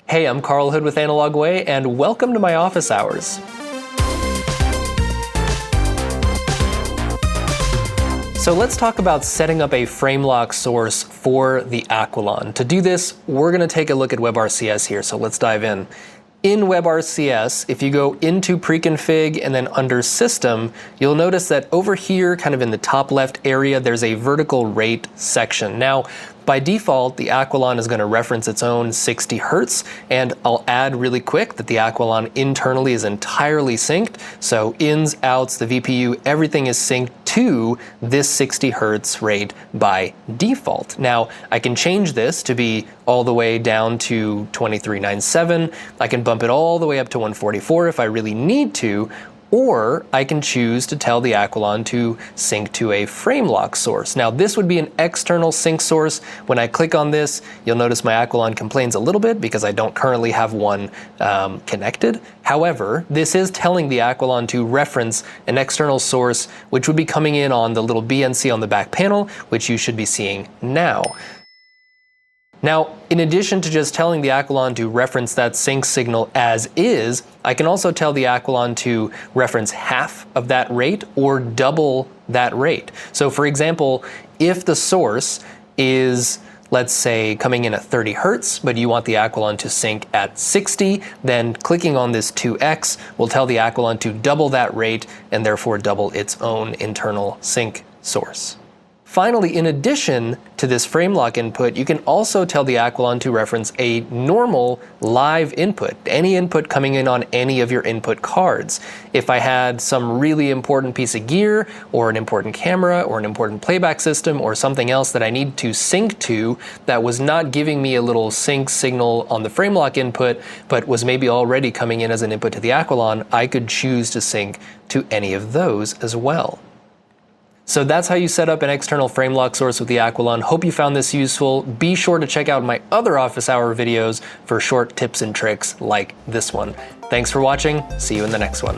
Hey, I'm Carl Hood with Analog Way, and welcome to my office hours. So let's talk about setting up a framelock source for the Aquilon. To do this, we're going to take a look at WebRCS here, so let's dive in. In WebRCS, if you go into Preconfig and then under System, you'll notice that over here, kind of in the top left area, there's a vertical rate section. Now, by default, the Aquilon is going to reference its own 60 Hertz, and I'll add really quick that the Aquilon internally is entirely synced. So ins, outs, the VPU, everything is synced to this 60 Hertz rate by default. Now, I can change this to be all the way down to 2397. I can bump it all the way up to 144 if I really need to, or I can choose to tell the Aquilon to sync to a framelock source. Now, this would be an external sync source. When I click on this, you'll notice my Aquilon complains a little bit because I don't currently have one connected. However, this is telling the Aquilon to reference an external source, which would be coming in on the little BNC on the back panel, which you should be seeing now. Now, in addition to just telling the Aquilon to reference that sync signal as is, I can also tell the Aquilon to reference half of that rate or double that rate. So for example, if the source is, let's say, coming in at 30 Hertz, but you want the Aquilon to sync at 60, then clicking on this 2x will tell the Aquilon to double that rate and therefore double its own internal sync source. Finally, in addition to this framelock input, you can also tell the Aquilon to reference a normal live input, any input coming in on any of your input cards. If I had some really important piece of gear, or an important camera, or an important playback system, or something else that I need to sync to that was not giving me a little sync signal on the framelock input, but was maybe already coming in as an input to the Aquilon, I could choose to sync to any of those as well. So that's how you set up an external framelock source with the Aquilon. Hope you found this useful. Be sure to check out my other office hour videos for short tips and tricks like this one. Thanks for watching. See you in the next one.